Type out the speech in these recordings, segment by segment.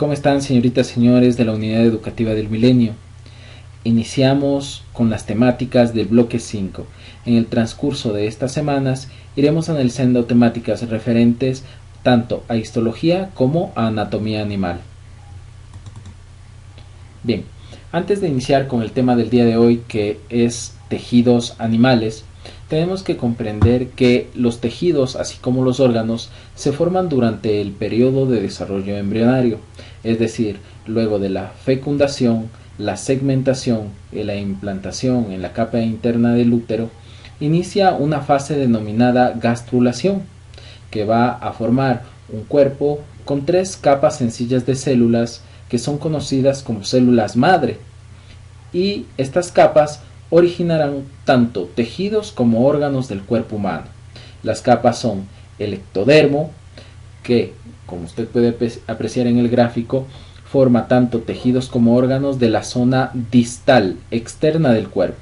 ¿Cómo están, señoritas y señores de la Unidad Educativa del Milenio? Iniciamos con las temáticas del bloque 5. En el transcurso de estas semanas iremos analizando temáticas referentes tanto a histología como a anatomía animal. Bien, antes de iniciar con el tema del día de hoy, que es tejidos animales, tenemos que comprender que los tejidos, así como los órganos, se forman durante el periodo de desarrollo embrionario, es decir, luego de la fecundación, la segmentación y la implantación en la capa interna del útero, inicia una fase denominada gastrulación, que va a formar un cuerpo con 3 capas sencillas de células que son conocidas como células madre, y estas capas originarán tanto tejidos como órganos del cuerpo humano. Las capas son el ectodermo, que como usted puede apreciar en el gráfico, forma tanto tejidos como órganos de la zona distal externa del cuerpo.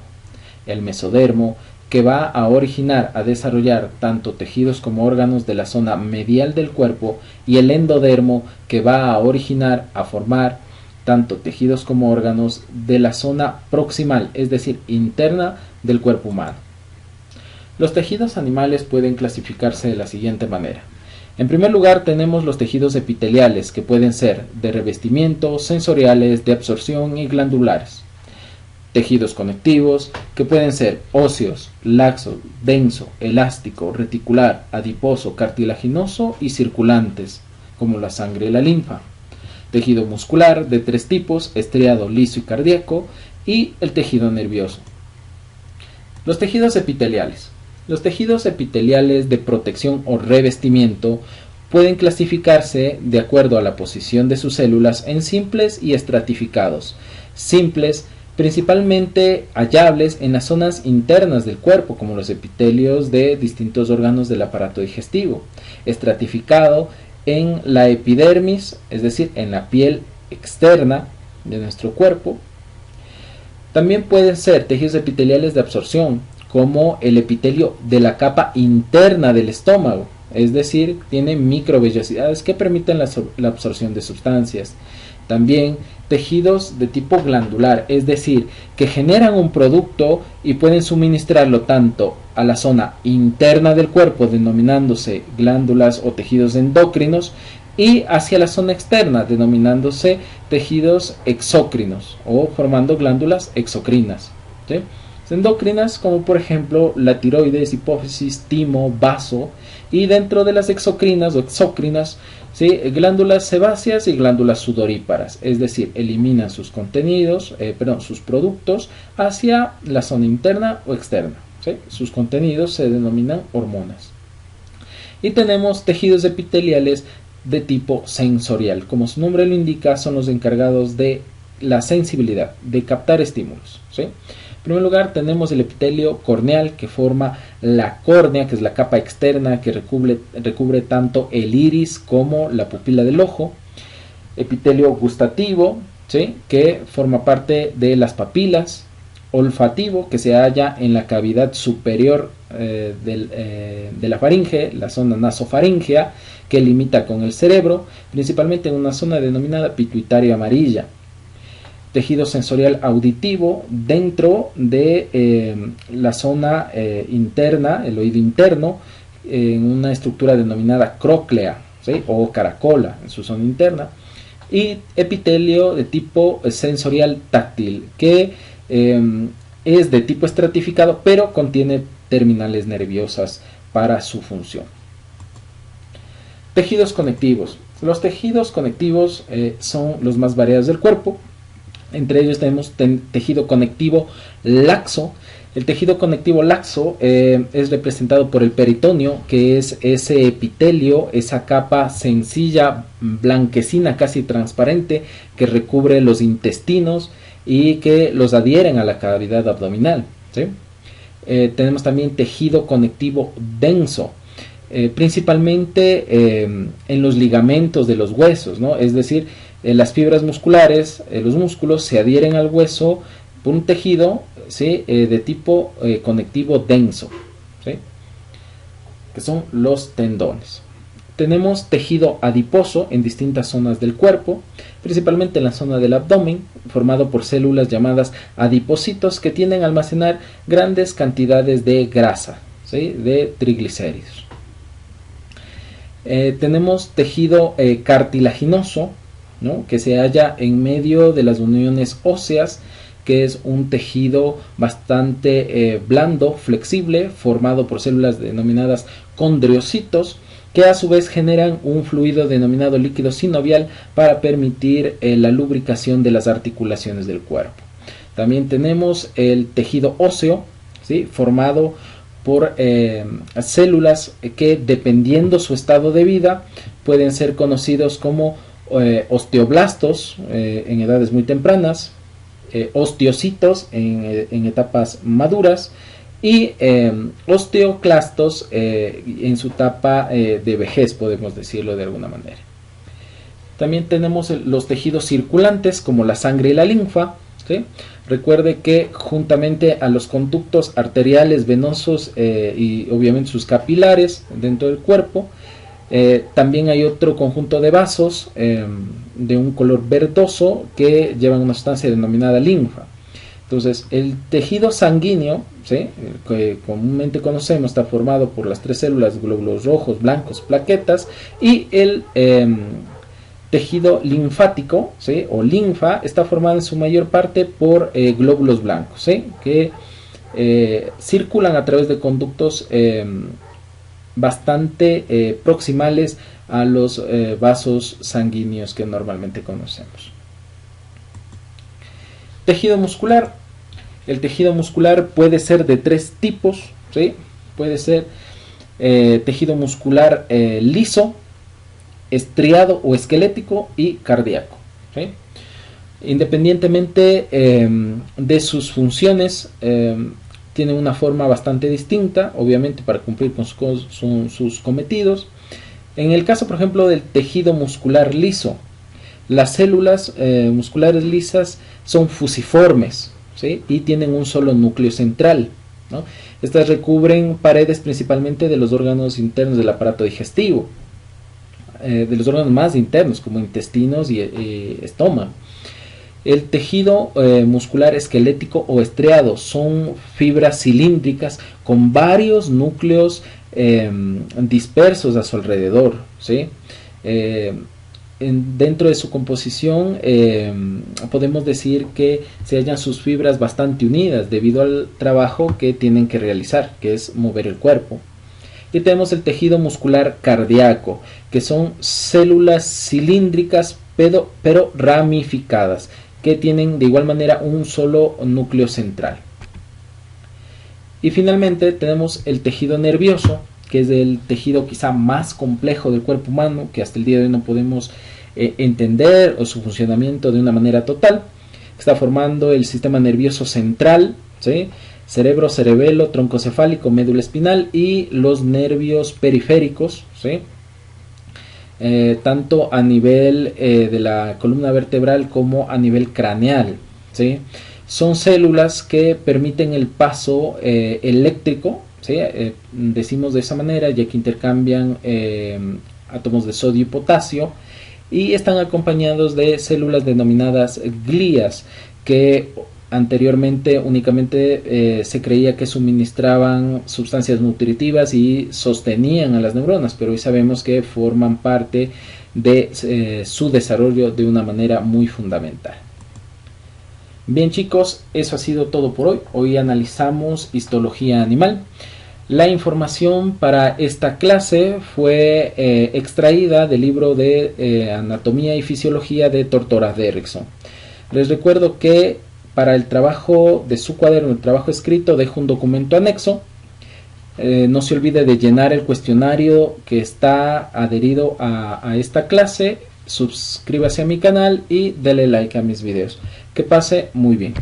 El mesodermo, que va a originar, a desarrollar tanto tejidos como órganos de la zona medial del cuerpo, y el endodermo, que va a originar, a formar tanto tejidos como órganos de la zona proximal, es decir, interna del cuerpo humano. Los tejidos animales pueden clasificarse de la siguiente manera. En primer lugar tenemos los tejidos epiteliales, que pueden ser de revestimiento, sensoriales, de absorción y glandulares. Tejidos conectivos, que pueden ser óseos, laxo, denso, elástico, reticular, adiposo, cartilaginoso y circulantes, como la sangre y la linfa. Tejido muscular de 3 tipos, estriado, liso y cardíaco, y el tejido nervioso. Los tejidos epiteliales. Los tejidos epiteliales de protección o revestimiento pueden clasificarse de acuerdo a la posición de sus células en simples y estratificados. Simples, principalmente hallables en las zonas internas del cuerpo, como los epitelios de distintos órganos del aparato digestivo. Estratificado en la epidermis, es decir, en la piel externa de nuestro cuerpo. También pueden ser tejidos epiteliales de absorción, como el epitelio de la capa interna del estómago, es decir, tiene microvellosidades que permiten la absorción de sustancias. También tejidos de tipo glandular, es decir, que generan un producto y pueden suministrarlo tanto a la zona interna del cuerpo, denominándose glándulas o tejidos endocrinos, y hacia la zona externa, denominándose tejidos exócrinos o formando glándulas exocrinas. ¿Sí? Endocrinas, como por ejemplo la tiroides, hipófisis, timo, vaso, y dentro de las exocrinas o exócrinas, ¿sí?, glándulas sebáceas y glándulas sudoríparas, es decir, eliminan sus contenidos, sus productos hacia la zona interna o externa. ¿Sí? Sus contenidos se denominan hormonas. Y tenemos tejidos epiteliales de tipo sensorial, como su nombre lo indica, son los encargados de la sensibilidad, de captar estímulos. ¿Sí? En primer lugar tenemos el epitelio corneal, que forma la córnea, que es la capa externa que recubre tanto el iris como la pupila del ojo. Epitelio gustativo, ¿sí?, que forma parte de las papilas. Olfativo, que se halla en la cavidad superior de la faringe, la zona nasofaringea, que limita con el cerebro, principalmente en una zona denominada pituitaria amarilla. Tejido sensorial auditivo dentro de la zona interna, el oído interno, en una estructura denominada cróclea, ¿sí?, o caracola en su zona interna. Y epitelio de tipo sensorial táctil, que es de tipo estratificado, pero contiene terminales nerviosas para su función. Tejidos conectivos. Los tejidos conectivos son los más variados del cuerpo. Entre ellos tenemos tejido conectivo laxo. El tejido conectivo laxo es representado por el peritoneo, que es ese epitelio, esa capa sencilla, blanquecina, casi transparente, que recubre los intestinos y que los adhieren a la cavidad abdominal. ¿Sí? Tenemos también tejido conectivo denso, principalmente en los ligamentos de los huesos, ¿no? Es decir, las fibras musculares, los músculos se adhieren al hueso por un tejido, ¿sí?, de tipo conectivo denso, ¿sí?, que son los tendones. Tenemos tejido adiposo en distintas zonas del cuerpo, principalmente en la zona del abdomen, formado por células llamadas adipocitos que tienden a almacenar grandes cantidades de grasa, ¿sí?, de triglicéridos. Tenemos tejido cartilaginoso, ¿no?, que se halla en medio de las uniones óseas, que es un tejido bastante blando, flexible, formado por células denominadas condriocitos, que a su vez generan un fluido denominado líquido sinovial para permitir la lubricación de las articulaciones del cuerpo. También tenemos el tejido óseo, ¿sí?, formado por células que, dependiendo su estado de vida, pueden ser conocidos como osteoblastos en edades muy tempranas, osteocitos en etapas maduras, y osteoclastos en su etapa de vejez, podemos decirlo de alguna manera. También tenemos los tejidos circulantes, como la sangre y la linfa, ¿sí? Recuerde que juntamente a los conductos arteriales, venosos y obviamente sus capilares dentro del cuerpo, también hay otro conjunto de vasos de un color verdoso que llevan una sustancia denominada linfa. Entonces, el tejido sanguíneo, ¿sí?, que comúnmente conocemos, está formado por las tres células, glóbulos rojos, blancos, plaquetas, y el tejido linfático, ¿sí?, o linfa, está formado en su mayor parte por glóbulos blancos, ¿sí?, que circulan a través de conductos bastante proximales a los vasos sanguíneos que normalmente conocemos. Tejido muscular. El tejido muscular puede ser de tres tipos, ¿sí? Puede ser tejido muscular liso, estriado o esquelético y cardíaco, ¿sí? Independientemente de sus funciones, tiene una forma bastante distinta, obviamente, para cumplir con sus cometidos. En el caso, por ejemplo, del tejido muscular liso, las células musculares lisas son fusiformes, ¿sí?, y tienen un solo núcleo central, ¿no? Estas recubren paredes principalmente de los órganos internos del aparato digestivo, de los órganos más internos como intestinos y estómago. El tejido muscular esquelético o estriado son fibras cilíndricas con varios núcleos dispersos a su alrededor, ¿sí? Dentro de su composición podemos decir que se hallan sus fibras bastante unidas debido al trabajo que tienen que realizar, que es mover el cuerpo. Y tenemos el tejido muscular cardíaco, que son células cilíndricas pero ramificadas, que tienen de igual manera un solo núcleo central. Y finalmente tenemos el tejido nervioso, que es el tejido quizá más complejo del cuerpo humano, que hasta el día de hoy no podemos entender o su funcionamiento de una manera total. Está formando el sistema nervioso central, ¿sí?, cerebro, cerebelo, tronco cefálico, médula espinal y los nervios periféricos, ¿sí?, tanto a nivel de la columna vertebral como a nivel craneal, ¿sí? Son células que permiten el paso eléctrico, ¿sí? Decimos de esa manera, ya que intercambian átomos de sodio y potasio, y están acompañados de células denominadas glías, que anteriormente únicamente se creía que suministraban sustancias nutritivas y sostenían a las neuronas, pero hoy sabemos que forman parte de su desarrollo de una manera muy fundamental. Bien, chicos, eso ha sido todo por hoy. Hoy analizamos histología animal. La información para esta clase fue extraída del libro de Anatomía y Fisiología de Tortora Derrickson. Les recuerdo que para el trabajo de su cuaderno, el trabajo escrito, dejo un documento anexo. No se olvide de llenar el cuestionario que está adherido a esta clase. Suscríbase a mi canal y dele like a mis videos. Que pase muy bien.